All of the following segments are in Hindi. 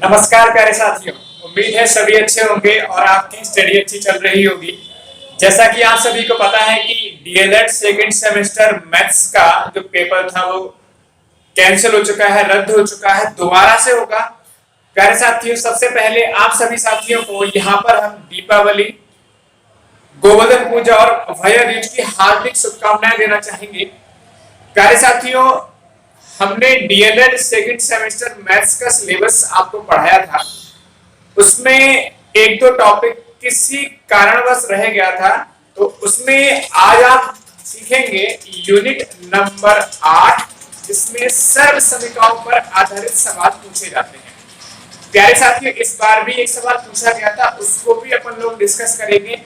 नमस्कार प्यारे साथियों। उम्मीद है सभी अच्छे होंगे और आपकी स्टडी अच्छी चल रही होगी। जैसा कि आप सभी को पता है कि डीएलएड सेकंड सेमेस्टर मैथ्स का जो पेपर था वो कैंसिल हो चुका है, रद्द हो चुका है, दोबारा से होगा। प्यारे साथियों, सबसे पहले आप सभी साथियों को यहाँ पर हम दीपावली, गोवर्धन पूजा और भैया दूज की हार्दिक शुभकामनाएं देना चाहेंगे। प्यारे साथियों, हमने डीएलएड सेकंड सेमेस्टर मैथ्स का सिलेबस आपको पढ़ाया था। उसमें एक दो टॉपिक किसी कारणवश रह गया था, तो उसमें आज आप सीखेंगे यूनिट नंबर 8, जिसमें सर्व समीकरणों पर आधारित सवाल पूछे जाते हैं। प्यारे साथियों, इस बार भी एक सवाल पूछा गया था, उसको भी अपन लोग डिस्कस करेंगे।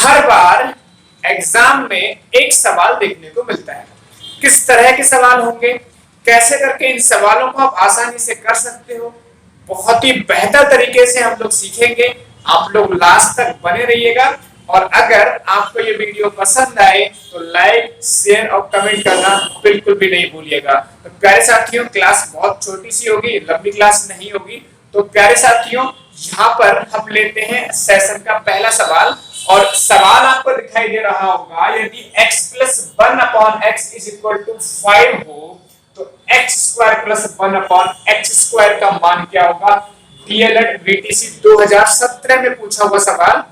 हर बार एग्जाम में एक सवाल देखने को मिलता है। किस तरह के सवाल होंगे, कैसे करके इन सवालों को आप आसानी से कर सकते हो, बहुत ही बेहतर तरीके से हम लोग सीखेंगे। आप लोग लास्ट तक बने रहिएगा और अगर आपको ये वीडियो पसंद आए तो लाइक, शेयर और कमेंट करना बिल्कुल भी नहीं भूलिएगा। तो प्यारे साथियों, क्लास बहुत छोटी सी होगी, लंबी क्लास नहीं होगी। तो प्यारे साथियों, यहाँ पर हम लेते हैं सेशन का पहला सवाल और सवाल आपको दिखाई दे रहा होगा। यदि x + 1/x = 5 हो तो x² + 1/x² का मान क्या होगा? डीएलएड वीटीसी 2017 में पूछा हुआ सवाल।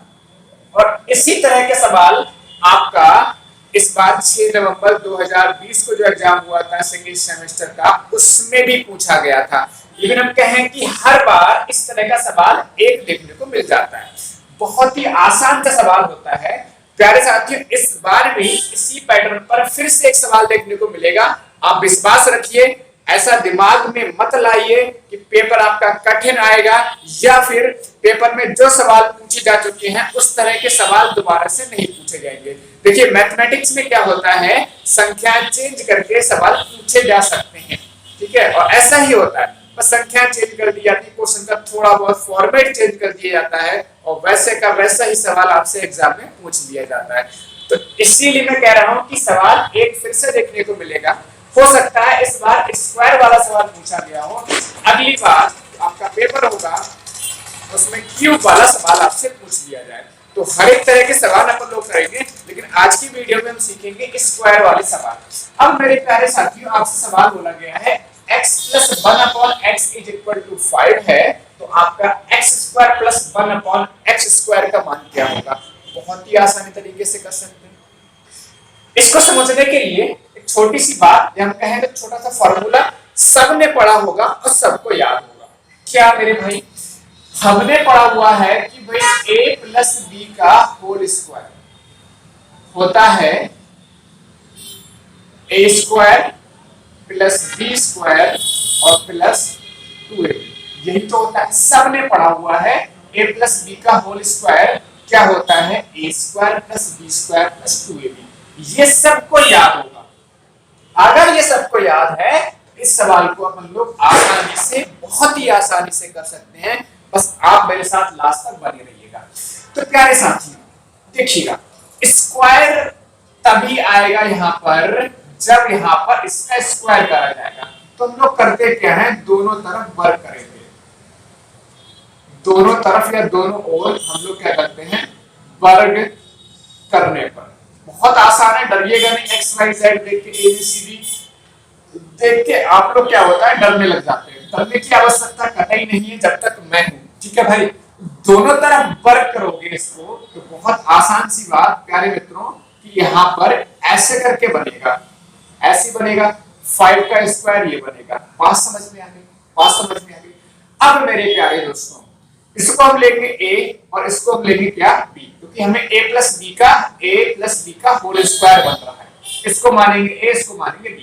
और इसी तरह के सवाल आपका इस बार 6 नवंबर 2020 को जो एग्जाम हुआ था सिंगल सेमेस्टर का, उसमें भी पूछा गया था। लेकिन हम कहें कि हर बार इस तरह का सवाल एक देखने को मिल जाता है। बहुत ही आसान सा सवाल होता है। प्यारे साथियों, इस बार भी इसी पैटर्न पर फिर से एक सवाल देखने को मिलेगा। आप विश्वास रखिए, ऐसा दिमाग में मत लाइए कि पेपर आपका कठिन आएगा या फिर पेपर में जो सवाल पूछे जा चुके हैं उस तरह के सवाल दोबारा से नहीं पूछे जाएंगे। देखिए, मैथमेटिक्स में क्या होता है, संख्या चेंज करके सवाल पूछे जा सकते हैं, ठीक है, और ऐसा ही होता है। बस संख्या चेंज कर दी जाती है, क्वेश्चन का थोड़ा बहुत फॉर्मेट चेंज कर दिया जाता है और वैसे का वैसा ही सवाल आपसे एग्जाम में पूछ लिया जाता है। तो इसीलिए मैं कह रहा हूं कि सवाल एक फिर से देखने को मिलेगा। हो सकता है इस बार स्क्वायर वाला सवाल पूछा गया हो, अगली बार आपका पेपर होगा उसमें क्यूब वाला सवाल आपसे पूछ लिया जाए। तो हर एक तरह के सवाल अपन लोग करेंगे, लेकिन आज की वीडियो में हम सीखेंगे स्क्वायर वाले सवाल। अब मेरे प्यारे साथियों, आपसे सवाल बोला गया है x + 1/x = 5 है, तो आपका x² + 1/x² का मान क्या होगा? बहुत ही आसानी तरीके से कर सकते हैं। इसको समझने के लिए एक छोटी सी बात, हम कहें तो छोटा सा फॉर्मूला सबने पढ़ा होगा और सबको याद होगा। क्या मेरे भाई? हमने पढ़ा हुआ है कि भाई a + b का होल स्क्वायर होता है a² + b² और +2ab। यही तो होता है, सबने पढ़ा हुआ है। a + b का होल स्क्वायर क्या होता है? a² + b² + 2ab। ये सबको याद होगा। अगर ये सबको याद है, इस सवाल को अपन लोग आसानी से, बहुत ही आसानी से कर सकते हैं। बस आप मेरे साथ लास्ट तक बने रहिएगा। तो प्यारे साथियों, देखिएगा, स्क्वायर तभी आएगा यहाँ पर जब यहाँ पर इसका स्क्वायर करा जाएगा। तो हम लोग करते क्या है, दोनों तरफ वर्ग करेंगे। दोनों तरफ या दोनों ओर हम लोग क्या करते हैं, वर्ग करने पर। बहुत आसान है, डरिएगा नहीं। एक्स वाई जेड देख के, ABCD देख के आप लोग क्या होता है, डरने लग जाते हैं। डरने की आवश्यकता कतई नहीं है जब तक मैं हूं, ठीक है भाई। दोनों तरफ वर्ग करोगे इसको तो बहुत आसान सी बात प्यारे मित्रों कि यहाँ पर ऐसे करके बनेगा, ऐसे बनेगा। 5 का स्क्वायर ये बनेगा। बात समझ में आ गई? बात समझ में आ गई। अब मेरे प्यारे दोस्तों, इसको हम लेंगे a और इसको हम लेंगे क्या, b, क्योंकि हमें a + b का होल स्क्वायर बन रहा है। इसको मानेंगे a, इसको मानेंगे b।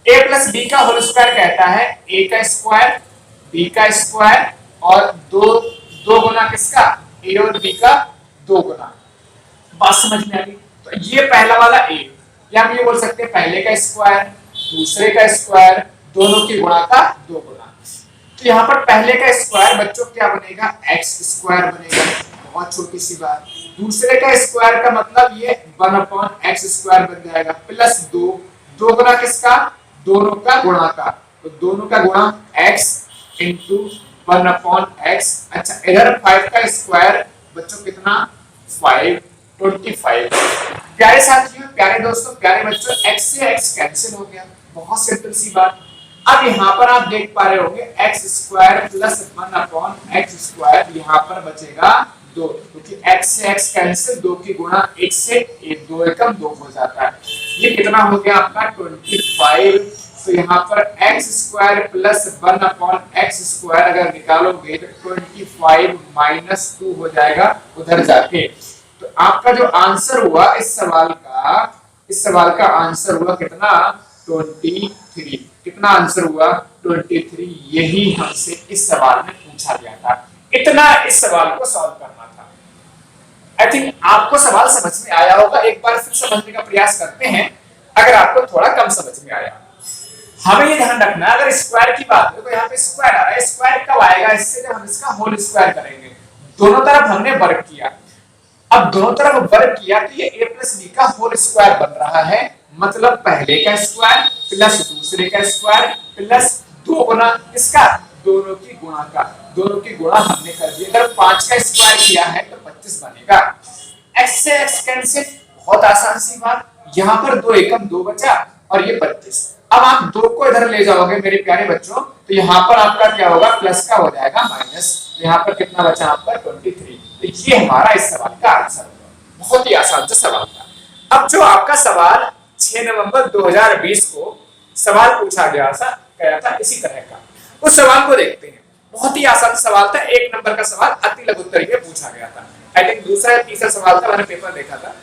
a + b का होल स्क्वायर कहता है a का स्क्वायर, b का स्क्वायर और दो गुना किसका, a और b का 2 गुना। बात समझ में आ गई? तो ये पहला वाला a, या हम ये बोल सकते हैं पहले का स्क्वायर, दूसरे का स्क्वायर, दोनों की गुणा का 2 गुना। तो यहाँ पर पहले का स्क्वायर बच्चों क्या बनेगा, x² बनेगा। बहुत छोटी सी बात। दूसरे का स्क्वायर का मतलब ये 1/x² बन जाएगा, +2, 2 गुना किसका, दोनों का गुणा का। तो दोनों का गुणा x × 1 अपॉन x। अच्छा इधर 5 का स्क्वायर बच्चों कितना 5 25। प्यारे साथियों, प्यारे दोस्तों, प्यारे बच्चों, x से x कैंसिल हो गया, बहुत सिंपल सी बात। अब यहाँ पर आप देख पा रहे होंगे x square plus 1 upon x square, यहाँ पर बचेगा 2, क्योंकि x से x कैंसिल, 2 की गुणा 1 से 1, 2 एकम 2 हो जाता है। ये कितना हो गया आपका 25। तो यहाँ पर x square plus 1 upon x square अगर निकालोगे तो 25 माइनस 2 हो जाएगा उधर जाके। तो आपका जो आंसर हुआ इस सवाल का आंसर हुआ कितना 23। कितना आंसर हुआ 23। यही हमसे इस सवाल में पूछा गया था, इतना इस सवाल को सॉल्व करना था। आई थिंक आपको सवाल समझ में आया होगा। एक बार फिर समझने का प्रयास करते हैं अगर आपको थोड़ा कम समझ में आया। हमें ये ध्यान रखना है अगर स्क्वायर की बात हो तो यहाँ पे स्क्वायर आ रहा है, स्क्वायर कब आएगा इससे जब हम इसका होल स्क्वायर करेंगे। दोनों तरफ हमने वर्ग किया, अब दोनों तरफ वर्ग किया तो ये a प्लस b का होल स्क्वायर बन रहा है, मतलब पहले का स्क्वायर प्लस दूसरे का स्क्वायर प्लस 2 गुना इसका, दोनों की गुणा का, दोनों की गुणा हमने कर दिया। अगर 5 का स्क्वायर किया है तो 25 बनेगा। x से x कैंसिल, बहुत आसान सी बात, यहाँ पर 2 एकम 2 बचा और ये 25। अब आप 2 को इधर ले जाओगे मेरे प्यारे बच्चों तो यहाँ पर आपका क्या होगा प्लस का हो जाएगा माइनस, तो यहाँ पर कितना बचा आपका 23। तो ये हमारा इस सवाल का आंसर होगा, बहुत ही आसान सा सवाल था। अब जो आपका सवाल 6 नवंबर 2020 को सवाल पूछा गया था इसी तरह का, उस सवाल को देखते हैं। बहुत ही आसान सवाल था, 1 नंबर का सवाल अति लघु उत्तरीय में पूछा गया था। आई थिंक दूसरा या तीसरा सवाल था, मैंने पेपर देखा था,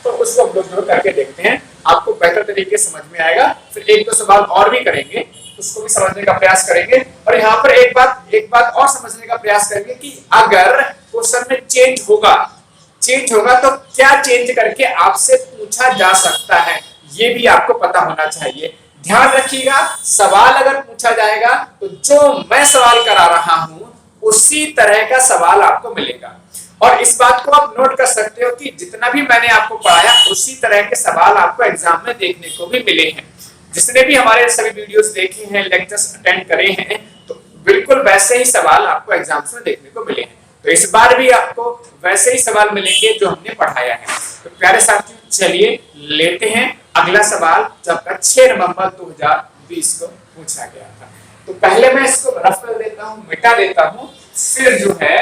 तो उसको हम लोग करके देखते हैं, आपको बेहतर तरीके से समझ में आएगा। फिर 1-2 सवाल और भी करेंगे, उसको भी समझने का प्रयास करेंगे। और यहाँ पर एक बात और समझने का प्रयास करेंगे कि अगर क्वेश्चन में चेंज होगा तो क्या चेंज करके आपसे पूछा जा सकता है, ये भी आपको पता होना चाहिए। ध्यान रखिएगा, सवाल अगर पूछा जाएगा तो जो मैं सवाल करा रहा हूं उसी तरह का सवाल आपको मिलेगा। और इस बात को आप नोट कर सकते हो कि जितना भी मैंने आपको पढ़ाया उसी तरह के सवाल आपको एग्जाम में देखने को भी मिले हैं। जिसने भी हमारे सभी वीडियोस देखे हैं, लेक्चर्स अटेंड करे हैं, तो बिल्कुल वैसे ही सवाल आपको एग्जाम्स में देखने को मिले हैं। तो इस बार भी आपको वैसे ही सवाल मिलेंगे जो हमने पढ़ाया है। तो प्यारे साथियों, चलिए लेते हैं अगला सवाल जो आपका 6 नवंबर 2020 को पूछा गया था। तो पहले मैं इसको रफ कर देता हूँ, मिटा देता हूँ, फिर जो है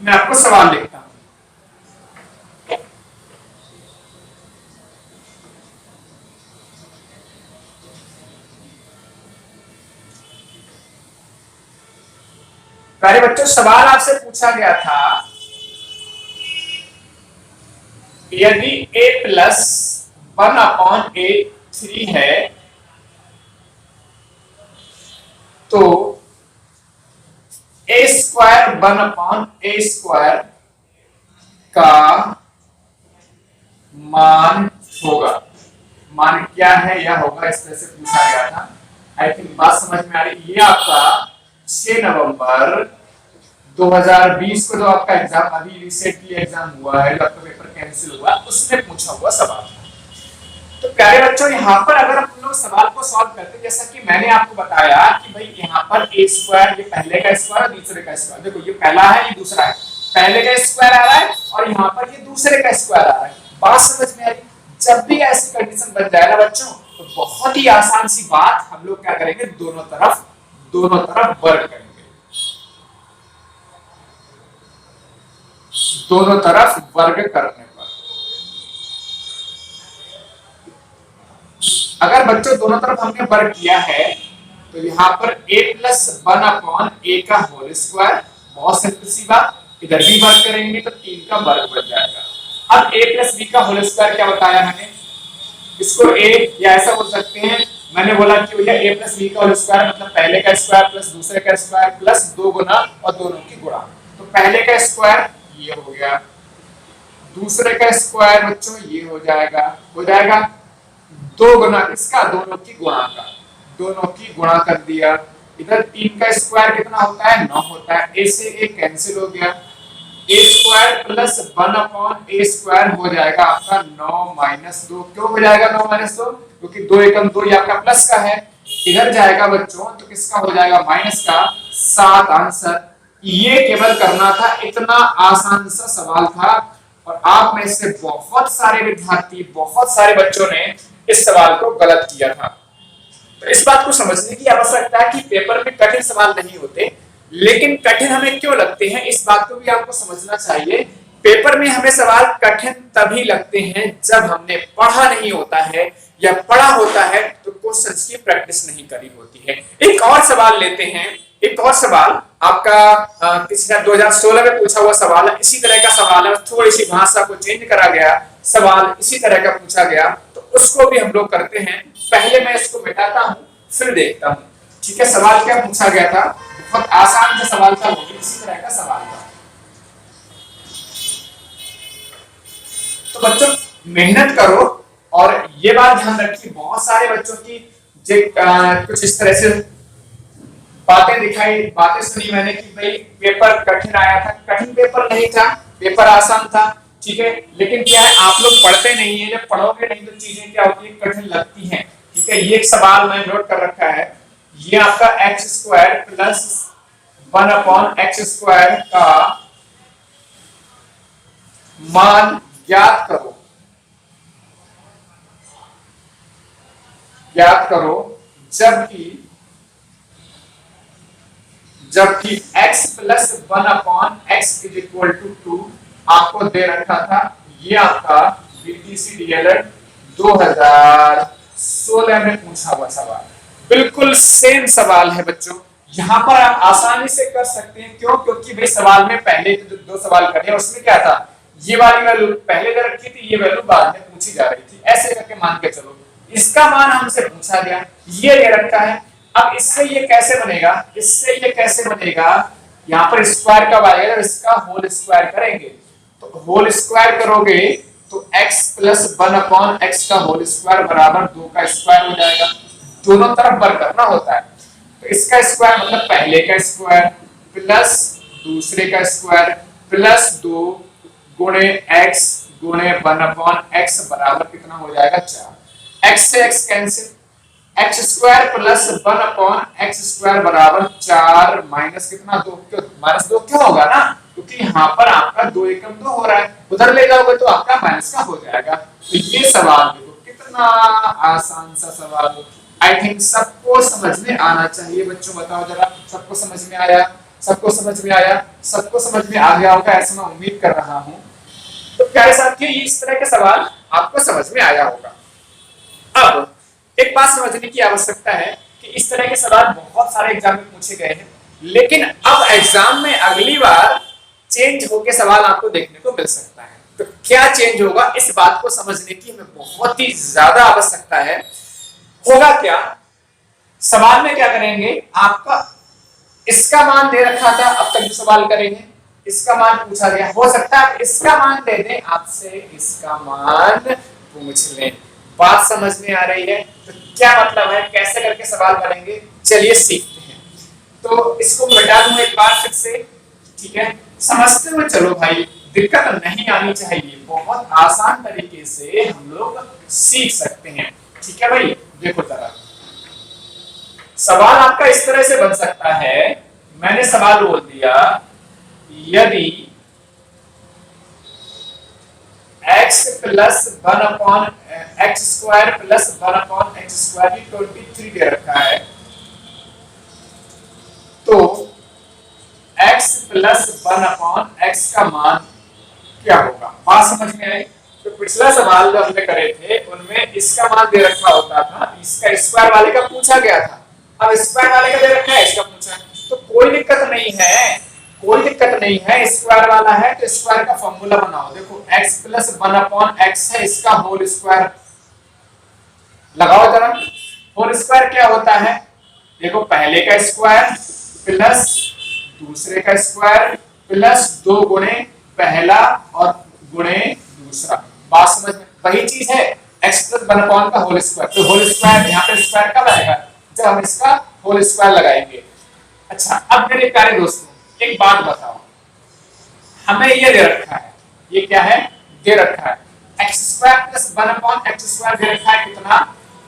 मैं आपको सवाल लिखता हूं। प्यारे बच्चों, सवाल आपसे पूछा गया था यदि a प्लस 1 अपॉन a 3 है तो a square 1 upon a square का मान होगा। मान क्या है यह होगा, इस तरह से पूछा गया था। आई थिंक बात समझ में आ रही। ये आपका 6 नवंबर 2020 को जो आपका एग्जाम अभी रिसेंटली एग्जाम हुआ है, जो आपका पेपर कैंसिल हुआ, उसमें पूछा हुआ सवाल था। तो प्यारे बच्चों, यहाँ पर अगर हम लोग सवाल को सॉल्व करते, जैसा कि मैंने आपको बताया कि भाई यहाँ पर a स्क्वायर, ये पहले का स्क्वायर और दूसरे का स्क्वायर, देखो ये पहला है ये दूसरा है, पहले का स्क्वायर आ रहा है और यहाँ पर ये दूसरे का स्क्वायर आ रहा है। बात समझ में आ रही। जब भी ऐसी कंडीशन बन जाए ना बच्चों, तो बहुत ही आसान सी बात, हम लोग क्या करेंगे, दोनों तरफ वर्ग करेंगे। दोनों तरफ वर्ग करने पर अगर बच्चों दोनों तरफ हमने वर्ग किया है तो यहाँ पर a प्लस 1 अपॉन a का होल स्क्वायर, बहुत सिंपल सी बात, इधर भी वर्ग करेंगे तो 3 का वर्ग बन जाएगा। अब a प्लस b का होल स्क्वायर क्या बताया मैंने, इसको a या ऐसा बोल सकते हैं, मैंने बोला कि भैया a प्लस b का होल स्क्वायर मतलब पहले का स्क्वायर प्लस दूसरे का स्क्वायर प्लस 2 गुना और दोनों की गुणा। तो पहले का स्क्वायर ये हो गया, दूसरे का स्क्वायर बच्चों ये हो जाएगा 2 गुना इसका, दोनों की गुणा का, दोनों की गुणा कर दिया। इधर 3 का स्क्वायर कितना होता है 9 होता है, a से a कैंसिल हो गया, a square plus 1 upon a square हो जाएगा आपका 9 माइनस 2। क्यों हो जाएगा 9 माइनस 2, क्योंकि 2 एकम 2 ये आपका प्लस का है, इधर जाएगा बच्चों तो किसका हो जाएगा माइनस का 7 आंसर। ये केवल करना था, इतना आसान सा सवाल था और आप में से बहुत सारे विद्यार्थी, बहुत सारे बच्चों ने इस सवाल को गलत किया था। तो इस बात को समझने की आवश्यकता है कि पेपर में कठिन सवाल नहीं होते, लेकिन कठिन हमें क्यों लगते हैं इस बात को भी आपको समझना चाहिए। पेपर में हमें सवाल कठिन तभी लगते हैं जब हमने पढ़ा नहीं होता है या पढ़ा होता है तो क्वेश्चंस की प्रैक्टिस नहीं करी होती है। एक और सवाल लेते हैं, एक और सवाल आपका किसी ने 2016 में पूछा हुआ सवाल है, इसी तरह का सवाल है, थोड़ी सी भाषा को चेंज करा गया, सवाल इसी तरह का पूछा गया, तो उसको भी हम लोग करते हैं। पहले मैं इसको मिटाता हूं फिर देखता हूं। ठीक है, सवाल क्या पूछा गया था, बहुत आसान सा सवाल था, वो भी इसी तरह का सवाल था। तो बच्चों मेहनत करो और ये बात ध्यान रखिए, बहुत सारे बच्चों की कुछ इस तरह से बातें सुनी मैंने कि भाई पेपर कठिन आया था। कठिन पेपर नहीं था, पेपर आसान था। ठीक है, लेकिन क्या है आप लोग पढ़ते नहीं है, जब पढ़ोगे नहीं तो चीजें क्या होती है, कठिन लगती हैं। ठीक है, ये एक सवाल मैंने नोट कर रखा है, ये आपका x square plus 1 upon x square का मान ज्ञात करो, ज्ञात करो जबकि x plus 1 upon x is equal to 2 आपको दे रखा था। ये आपका बीटीसी डीएलएड 2016 में पूछा हुआ सवाल, बिल्कुल सेम सवाल है बच्चों। यहां पर आप आसानी से कर सकते हैं, क्यों? क्योंकि भाई सवाल में पहले जो 2 सवाल करे उसमें क्या था, ये वाली वैल्यू पहले दे रखी थी, ये वैल्यू बाद में पूछी जा रही थी। ऐसे करके मान के चलो, इसका मान हमसे पूछा गया, ये दे रखा है। अब इससे ये कैसे बनेगा, इससे ये कैसे बनेगा, यहाँ पर स्क्वायर कब आएगा, इसका होल स्क्वायर करेंगे, तो होल स्क्वायर करोगे तो x प्लस 1 अपॉन एक्स का होल स्क्वायर बराबर 2 का स्क्वायर हो जाएगा। दोनों तरफ वर्ग करना होता है, तो इसका स्क्वायर मतलब पहले का स्क्वायर प्लस दूसरे का स्क्वायर प्लस 2 गुणे x गुणे 1 अपॉन एक्स बराबर कितना हो जाएगा 4। x से x cancel, x square plus 1 upon x square बराबर 4 माइनस कितना 2, माइनस 2 क्यों होगा ना, क्योंकि यहाँ पर आपका 2 एकम 2 हो रहा है, उधर ले जाओगे तो आपका माइनस का हो जाएगा। तो ये सवाल देखो कितना आसान सा सवाल, आई थिंक सबको समझ में आना चाहिए। बच्चों बताओ जरा, सबको समझ में आया? सबको समझ में आया? सबको समझ में आ गया होगा ऐसा मैं उम्मीद कर रहा हूँ। तो प्यारे साथियों, इस तरह के सवाल आपको समझ में आया होगा। अब एक बात समझने की आवश्यकता है कि इस तरह के सवाल बहुत सारे एग्जाम में पूछे गए हैं, लेकिन अब एग्जाम में अगली बार चेंज होके सवाल आपको देखने को मिल सकता है। तो क्या चेंज होगा, इस बात को समझने की हमें बहुत ही ज्यादा आवश्यकता है। होगा क्या, सवाल में क्या करेंगे, आपका इसका मान दे रखा था, अब तक जो सवाल करेंगे इसका मान पूछा गया, हो सकता है इसका मान दे दें, आपसे इसका मान पूछ लें। बात समझ में आ रही है? तो क्या मतलब है, कैसे करके सवाल बनेंगे, चलिए सीखते हैं। तो इसको मिटा दूं एक बार फिर से, ठीक है, समझते हुए चलो भाई, दिक्कत नहीं आनी चाहिए, बहुत आसान तरीके से हम लोग सीख सकते हैं। ठीक है भाई, देखो जरा सवाल आपका इस तरह से बन सकता है, मैंने सवाल बोल दिया, यदि x plus 1 upon x square plus 1 upon x square 23 दे रखा है, तो x प्लस 1 अपॉन एक्स का मान क्या होगा। बात समझ में आई? तो पिछला सवाल जो हमने करे थे उनमें इसका मान दे रखा होता था, इसका स्क्वायर वाले का पूछा गया था, अब स्क्वायर वाले का दे रखा है, इसका पूछा है, तो कोई दिक्कत नहीं है, कोई दिक्कत नहीं है। स्क्वायर वाला है तो स्क्वायर का फॉर्मूला बनाओ, देखो x प्लस 1 अपॉन एक्स है, इसका होल स्क्वायर लगाओ जरा। होल स्क्वायर क्या होता है, देखो पहले का स्क्वायर प्लस दूसरे का स्क्वायर प्लस 2 गुणे पहला और गुणे दूसरा। बात समझ में? वही चीज है x प्लस 1 अपॉन का होल स्क्वायर, तो होल स्क्वायर यहाँ पे स्क्वायर कब आएगा, जब हम इसका होल स्क्वायर लगाएंगे। अच्छा, अब मेरे प्यारे दोस्तों एक बात बताओ, हमें ये दे रखा है, ये क्या है, दे रखा है x square plus 1 upon x square दे रखा है कितना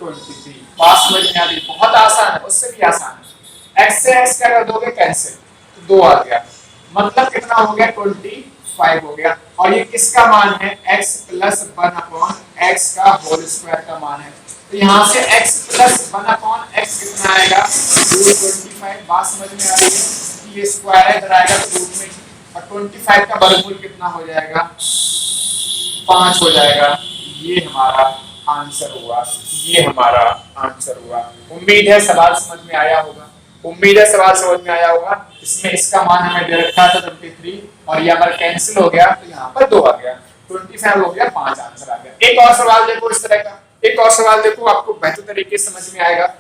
23। बात समझ में आ रही? बहुत आसान है, उससे भी आसान है। x से x क्या कर दोगे? कैंसिल, तो 2 आ गया, मतलब कितना हो गया? 25 हो गया। और ये किसका मान है? x प्लस 1/x का होल स्क्वायर का मान है। तो यहाँ से x प्लस 1/x कितना आएगा? रूट 25। बात समझ में आ रही है? ये स्क्वायर है, इधर आएगा तो रूट में, और 25 का वर्गमूल कितना हो जाएगा? 5 हो जाएगा। ये हमारा आंसर हुआ, ये हमारा आंसर हुआ। उम्मीद है सवाल समझ में आया होगा, उम्मीद है सवाल समझ में आया होगा। इसमें इसका मान हमें दे रखा था 23, और ये हमारा कैंसिल हो गया, तो यहाँ पर 2 आ गया, 25 हो गया, 5 आंसर आ गया। एक और सवाल देखो इस तरह का, एक और सवाल देखो, आपको बेहतर तरीके से समझ में आएगा।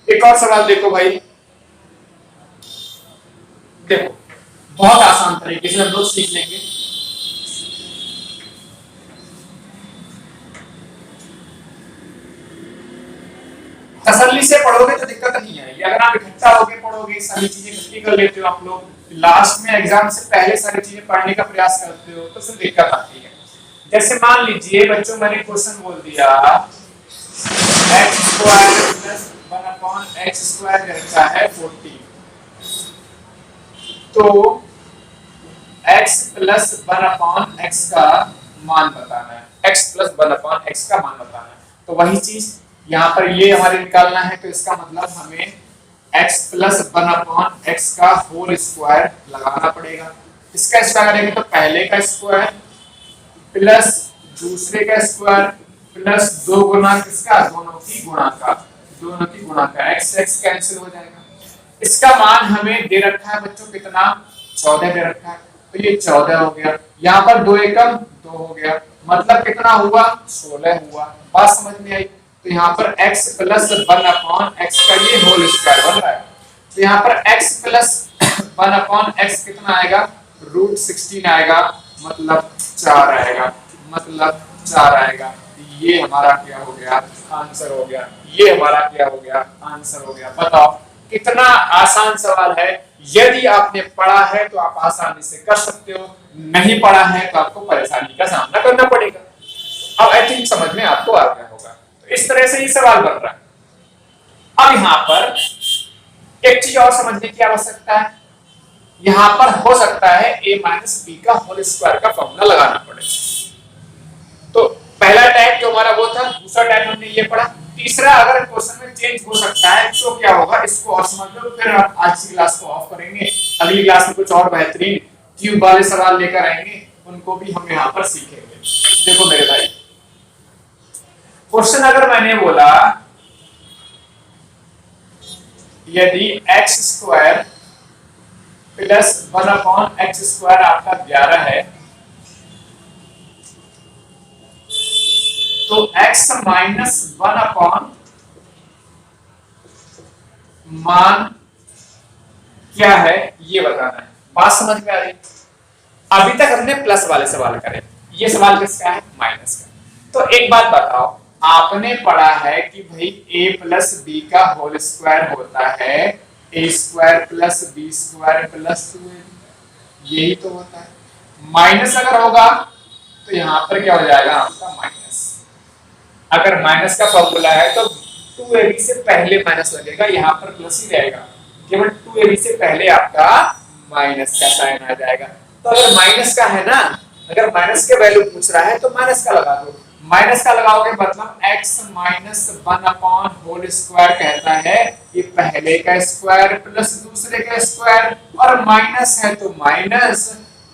एक और सवाल देखो भाई, देखो बहुत आसान तरीके से हम लोग सीख लेंगे। तसल्ली से पढ़ोगे तो दिक्कत नहीं आएगी। अगर आप इकट्ठा होकर पढ़ोगे, सभी चीजें इकट्ठी कर लेते हो आप लोग, लास्ट में एग्जाम से पहले सारी चीजें पढ़ने का प्रयास करते हो, तो फिर दिक्कत आती है। जैसे मान लीजिए बच्चों, मैंने क्वेश्चन बोल दिया x² + 1/x² रहता है 40, तो x + 1/x का मान बताना है, x + 1/x का मान बताना है। तो वही चीज यहाँ पर ये हमारे निकालना है, तो इसका मतलब हमें x + 1/x का होल स्क्वायर लगाना पड़ेगा। इसका स्क्वायर करेंगे तो पहले का स्क्वायर प्लस दूसरे का स्क्वायर प्लस 2 गुना किसका? दोनों की गुणा का, दोनों की गुणा का, x कैंसिल हो जाएगा। इसका मान हमें दे रखा है बच्चों कितना? 14 दे रखा है, तो ये 14 हो गया। यहाँ पर 2 एकम 2 हो गया, मतलब कितना हुआ? 16 हुआ। बात समझ में आई? तो यहाँ पर x + 1/x का ये होल स्क्वायर बन रहा है, तो यहाँ पर x + 1/x कितना आएगा? रूट 16 आएगा, मतलब 4 आएगा, मतलब 4 आएगा। ये हमारा क्या हो गया? आंसर हो गया। ये हमारा क्या हो गया? आंसर हो गया। बताओ कितना आसान सवाल है। यदि आपने पढ़ा है तो आप आसानी से कर सकते हो, नहीं पढ़ा है तो आपको परेशानी का सामना करना पड़ेगा। अब आई थिंक समझ में आपको आ गया होगा। तो इस तरह से ये सवाल बन रहा है। अब यहाँ पर एक चीज और समझने की आवश्यकता है, यहाँ पर हो सकता है a - b का होल स्क्वायर का फॉर्मूला लगाना पड़े। तो पहला टाइप जो हमारा वो था, दूसरा टाइप हमने ये पढ़ा, तीसरा अगर क्वेश्चन में चेंज हो सकता है तो क्या होगा इसको और समझ लो। फिर आप आज की क्लास को ऑफ करेंगे, अगली क्लास में कुछ और बेहतरीन क्यूब वाले सवाल लेकर आएंगे, उनको भी हम यहाँ पर सीखेंगे। देखो मेरे भाई, क्वेश्चन अगर मैंने बोला यदि x² + 1/x² आपका 11 है, तो x - 1 मान क्या है ये बताना है। बात समझ में आ रही? अभी तक हमने प्लस वाले सवाल करे, ये सवाल किसका है? माइनस का। तो एक बात बताओ, आपने पढ़ा है कि भाई a + b का होल स्क्वायर होता है a² + b² + 2a, यही तो होता है। माइनस अगर होगा तो यहाँ पर क्या हो जाएगा आपका? माइनस। अगर माइनस का फॉर्मूला है तो 2ab से पहले माइनस लगेगा, यहाँ पर प्लस ही रहेगा, केवल 2ab से पहले आपका माइनस का साइन आ जाएगा। तो अगर माइनस का है ना, अगर माइनस के वैल्यू पूछ रहा है तो माइनस का लगा दो। माइनस का लगाओगे मतलब x - 1 होल स्क्वायर कहता है ये पहले का स्क्वायर प्लस दूसरे का स्क्वायर, और माइनस है तो माइनस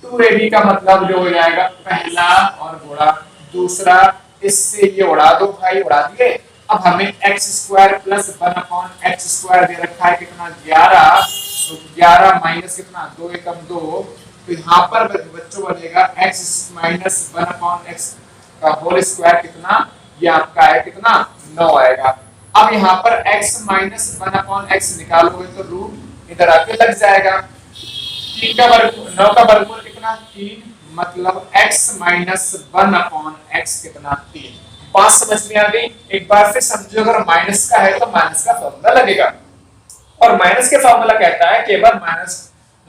2ab का मतलब जो हो जाएगा पहला और गुणा दूसरा, इससे ये उड़ा दो भाई, उड़ा दिए। अब हमें x² + 1/x² दे रखा है कितना? 11, तो 11 माइनस कितना? 2 एकम 2, तो यहाँ पर बच्चों बनेगा x - 1/x का होल स्क्वायर कितना? ये आपका है कितना? 9 आएगा। अब यहाँ पर x - 1/x निकालोगे तो रूट इधर आके लग जाएगा, 3 का वर्ग 9 का वर्गमूल कितना? 3, मतलब x - 1/x कितना? 3। बात समझ में आ गई? एक बार फिर समझो, अगर माइनस का है तो माइनस का फॉर्मूला लगेगा, और माइनस के फॉर्मूला कहता है केवल माइनस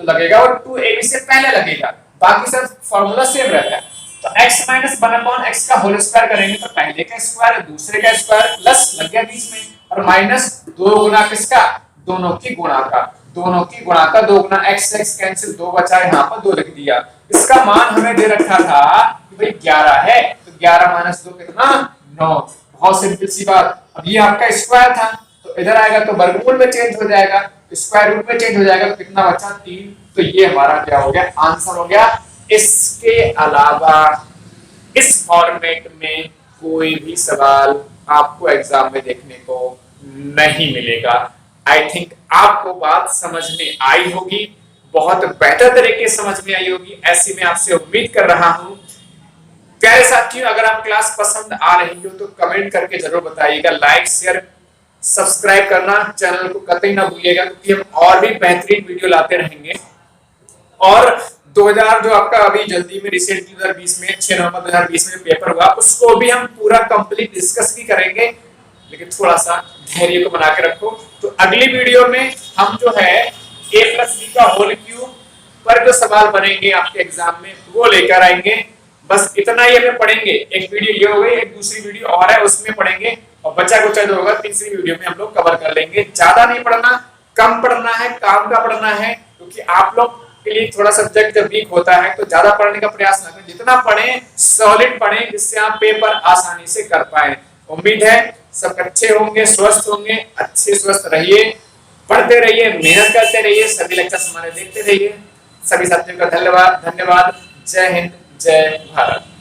तो लगेगा और 2ab से पहले लगेगा, बाकी सब फॉर्मूला सेम रहता है। तो x माइनस 1/x का होल स्क्वायर करेंगे तो पहले का स्क्वायर दूसरे का स्क्वायर प्लस लग गया बीच में, और माइनस 2 गुना किसका, दोनों की गुणा का, दोनों की गुणा का 2 गुना x x कैंसिल, 2 बचा, यहाँ पर 2 लिख दिया। इसका मान हमें दे रखा था कि भाई 11 है, तो 11 माइनस 2 कितना, 9। बहुत सिंपल सी बात। अब ये आपका स्क्वायर था तो इधर आएगा तो वर्गमूल में चेंज हो जाएगा, स्क्वायर रूट में चेंज हो जाएगा, तो कितना बचा, 3। तो ये हमारा क्या हो गया, आंसर हो गया। इसके अलावा इस फॉर्मेट में कोई भी सवाल आपको एग्जाम में देखने को नहीं मिलेगा। आई थिंक आपको बात समझ में आई होगी, बहुत बेहतर तरीके से समझ में आई होगी, ऐसी मैं आपसे उम्मीद कर रहा हूं। प्यारे साथियों, अगर आप क्लास पसंद आ रही हो तो कमेंट करके जरूर बताइएगा, लाइक शेयर सब्सक्राइब करना चैनल को कतई ना भूलिएगा, क्योंकि हम और भी बेहतरीन वीडियो लाते रहेंगे। और 2000 जो आपका अभी जल्दी में रिसेंटली 2020 में 6 नवंबर 2020 में पेपर हुआ, उसको भी हम पूरा कंप्लीट डिस्कस भी करेंगे, लेकिन थोड़ा सा धैर्य को बना के रखो। तो अगली वीडियो में हम जो है a प्लस बी का होल क्यूब पर जो सवाल बनेंगे आपके एग्जाम में वो लेकर आएंगे। बस इतना ही हमें पढ़ेंगे। एक वीडियो ये हो गई, एक दूसरी वीडियो और है उसमें पढ़ेंगे, और बचा कुचा जो होगा तीसरी वीडियो में हम लोग कवर कर लेंगे। ज्यादा नहीं पढ़ना, कम पढ़ना है, काम का पढ़ना है, क्योंकि आप लोग के लिए थोड़ा सब्जेक्ट जब वीक होता है तो ज्यादा पढ़ने का प्रयास ना करें, जितना पढ़ें सॉलिड पढ़ें, जिससे आप पेपर आसानी से कर पाए। उम्मीद है सब अच्छे होंगे, स्वस्थ होंगे, अच्छे स्वस्थ रहिए, पढ़ते रहिए, मेहनत करते रहिए, सभी लेक्चर्स हमारे देखते रहिए। सभी साथियों का धन्यवाद। जय हिंद, जय भारत।